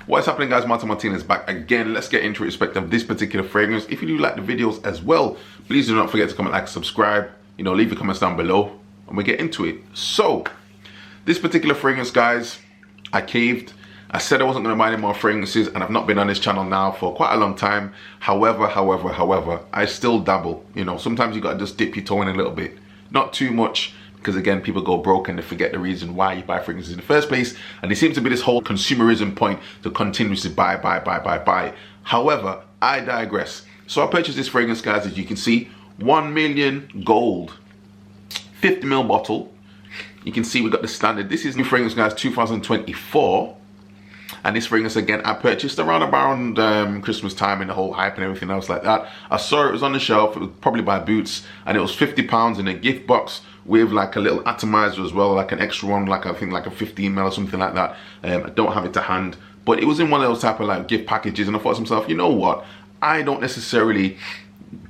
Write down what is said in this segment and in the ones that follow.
What's happening, guys? Martin Martinez back again. Let's get into respect of this particular fragrance. If you do like the videos as well, please do not forget to comment, like, subscribe, leave your comments down below and we get into it. So this particular fragrance, guys, I caved. I said I wasn't going to buy any more fragrances, and I've not been on this channel now for quite a long time. However, I still dabble. Sometimes you got to just dip your toe in a little bit. Not too much, because again, people go broke and they forget the reason why you buy fragrances in the first place. And there seems to be this whole consumerism point to continuously buy. However, I digress. So I purchased this fragrance, guys, as you can see, 1 million gold, 50ml bottle. You can see we got the standard. This is new fragrance, guys, 2024. And this fragrance, again, I purchased around Christmas time and the whole hype and everything else like that. I saw it was on the shelf. It was probably by Boots, and it was £50 in a gift box with like a little atomizer as well, like an extra one, like I think like a 15ml or something like that. I don't have it to hand, but it was in one of those type of like gift packages, and I thought to myself, you know what? I don't necessarily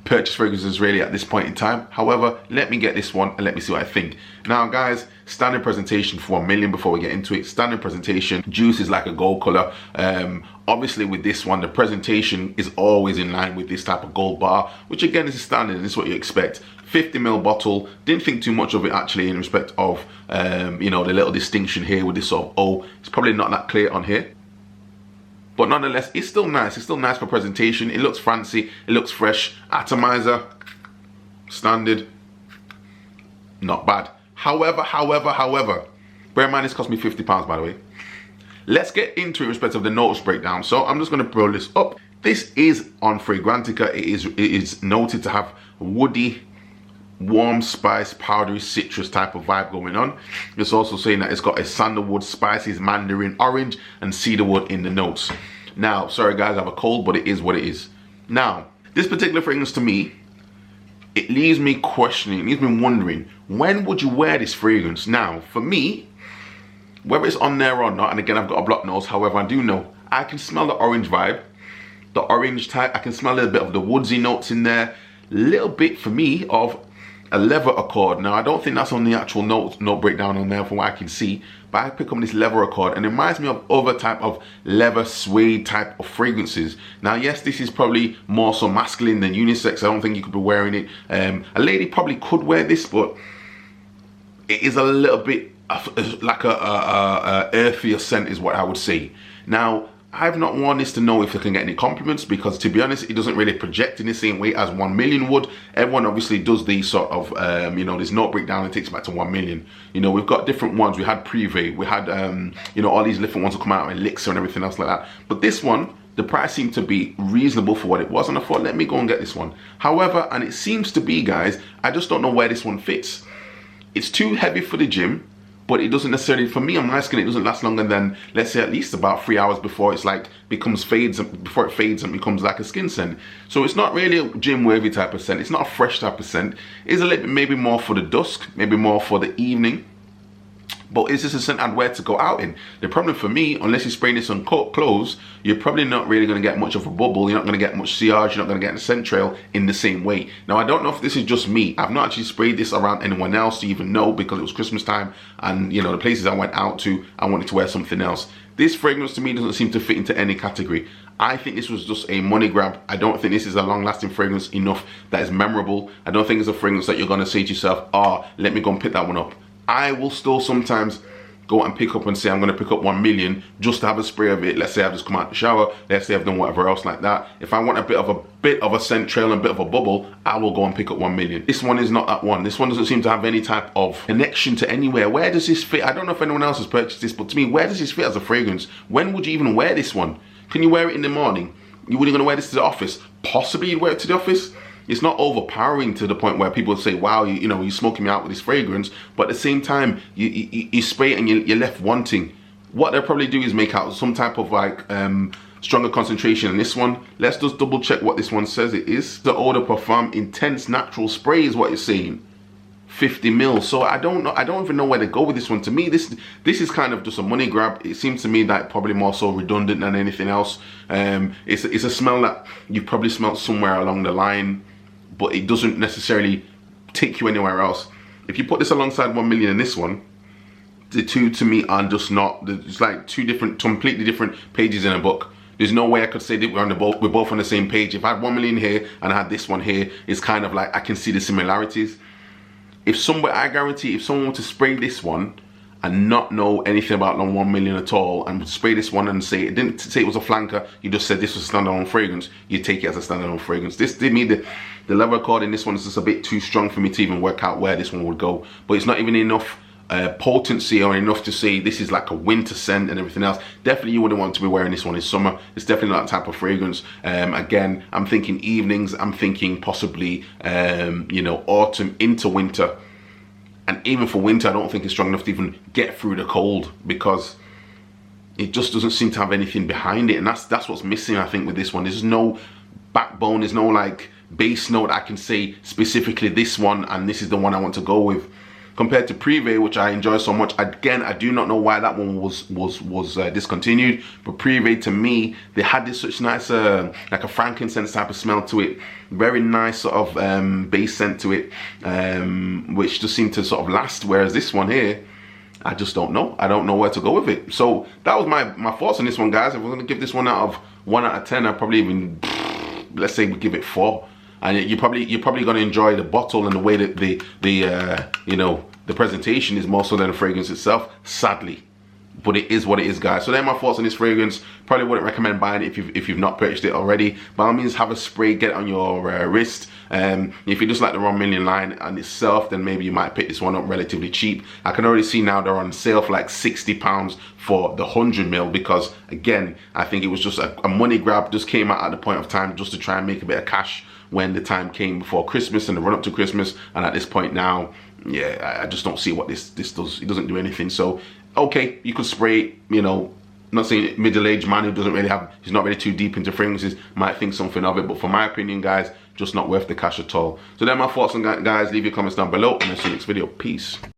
purchase fragrances really at this point in time. However, let me get this one and let me see what I think. Now, guys, standard presentation for 1 million. Before we get into it, standard presentation, juice is like a gold color. Obviously with this one, the presentation is always in line with this type of gold bar, which again is a standard, and this is what you expect. 50ml bottle. Didn't think too much of it actually in respect of the little distinction here with this sort of O. It's probably not that clear on here, but nonetheless, it's still nice. It's still nice for presentation. It looks fancy. It looks fresh. Atomizer, standard, not bad. However, bear in mind this cost me £50, by the way. Let's get into it in respect of the notes breakdown. So I'm just going to roll this up. This is on Fragrantica. It is noted to have woody, warm spice, powdery citrus type of vibe going on. It's also saying that it's got a sandalwood, spices, mandarin, orange, and cedarwood in the notes. Now, sorry guys, I have a cold, but it is what it is. Now, this particular fragrance to me, it leaves me questioning, it leaves me wondering, when would you wear this fragrance? Now, for me, whether it's on there or not, and again, I've got a block nose, however, I do know, I can smell the orange vibe, the orange type, I can smell a little bit of the woodsy notes in there, little bit for me of a leather accord. Now, I don't think that's on the actual note breakdown on there from what I can see, but I pick up this leather accord, and it reminds me of other type of leather suede type of fragrances. Now, yes, this is probably more so masculine than unisex. I don't think you could be wearing it. A lady probably could wear this, but it is a little bit like a earthier scent is what I would say. Now, I've not worn this to know if I can get any compliments, because to be honest, it doesn't really project in the same way as 1 million would. Everyone obviously does these sort of, this note breakdown and takes it back to 1 million. We've got different ones. We had Privé, we had, all these different ones that come out, Elixir and everything else like that. But this one, the price seemed to be reasonable for what it was, and I thought, let me go and get this one. However, and it seems to be, guys, I just don't know where this one fits. It's too heavy for the gym, but it doesn't necessarily, for me on my skin, it doesn't last longer than, let's say, at least about 3 hours before it's like fades and becomes like a skin scent. So it's not really a gym worthy type of scent. It's not a fresh type of scent. It's a little bit maybe more for the dusk, maybe more for the evening. But it's just a scent I'd wear to go out in. The problem for me, unless you're spraying this on clothes, you're probably not really going to get much of a bubble. You're not going to get much sillage. You're not going to get the scent trail in the same way. Now, I don't know if this is just me. I've not actually sprayed this around anyone else to even know, because it was Christmas time, and the places I went out to, I wanted to wear something else. This fragrance to me doesn't seem to fit into any category. I think this was just a money grab. I don't think this is a long-lasting fragrance enough that is memorable. I don't think it's a fragrance that you're going to say to yourself, let me go and pick that one up. I will still sometimes go and pick up and say I'm going to pick up 1 million just to have a spray of it. Let's say I've just come out the shower. Let's say I've done whatever else like that. If I want a bit of a scent trail and a bit of a bubble, I will go and pick up 1 million. This one is not that one. This one doesn't seem to have any type of connection to anywhere. Where does this fit? I don't know if anyone else has purchased this, but to me, where does this fit as a fragrance? When would you even wear this one? Can you wear it in the morning? You wouldn't going to wear this to the office? Possibly you'd wear it to the office. It's not overpowering to the point where people say, wow, you're smoking me out with this fragrance. But at the same time, you spray it and you're left wanting. What they'll probably do is make out some type of like stronger concentration in this one. Let's just double check what this one says it is. The Eau de Parfum Intense Natural Spray is what it's saying. 50ml. So I don't know. I don't even know where to go with this one. To me, this is kind of just a money grab. It seems to me that probably more so redundant than anything else. It's a smell that you've probably smelled somewhere along the line, but it doesn't necessarily take you anywhere else. If you put this alongside 1 million in this one, the two to me are just not, it's like two different, completely different pages in a book. There's no way I could say that we're both on the same page. If I had 1 million here and I had this one here, it's kind of like I can see the similarities. I guarantee if someone were to spray this one and not know anything about the 1 million at all, and spray this one and say, it didn't say it was a flanker, you just said this was a standalone fragrance, you take it as a standalone fragrance. This did me, the level card in this one is just a bit too strong for me to even work out where this one would go. But it's not even enough potency or enough to say this is like a winter scent and everything else. Definitely you wouldn't want to be wearing this one in summer. It's definitely not that type of fragrance. Again, I'm thinking evenings, I'm thinking possibly you know, autumn into winter. And even for winter, I don't think it's strong enough to even get through the cold, because it just doesn't seem to have anything behind it. And that's what's missing, I think, with this one. There's no backbone, there's no like base note I can say specifically this one and this is the one I want to go with. Compared to Privé, which I enjoy so much. Again, I do not know why that one was discontinued, but Privé, to me, they had this such nice like a frankincense type of smell to it, very nice sort of base scent to it, which just seemed to sort of last. Whereas this one here, I just don't know. I don't know where to go with it. So that was my thoughts on this one, guys. If we're gonna give this one out of 1 out of 10, I'd probably even, let's say we give it 4. And you're probably gonna enjoy the bottle and the way that the you know, the presentation is more so than the fragrance itself, sadly. But it is what it is, guys. So they're my thoughts on this fragrance. Probably wouldn't recommend buying it if you've not purchased it already. By all means, have a spray, get it on your wrist. If you just like the 1 million line on itself, then maybe you might pick this one up relatively cheap. I can already see now they're on sale for like £60 for the 100ml, because again, I think it was just a money grab, just came out at the point of time just to try and make a bit of cash when the time came before Christmas and the run up to Christmas. And at this point now, yeah, I just don't see what this does. It doesn't do anything. So okay, you could spray it, you know, not saying middle-aged man who doesn't really have, he's not really too deep into fragrances might think something of it, but for my opinion, guys, just not worth the cash at all. So they're my thoughts on, guys. Leave your comments down below and I'll see you next video. Peace.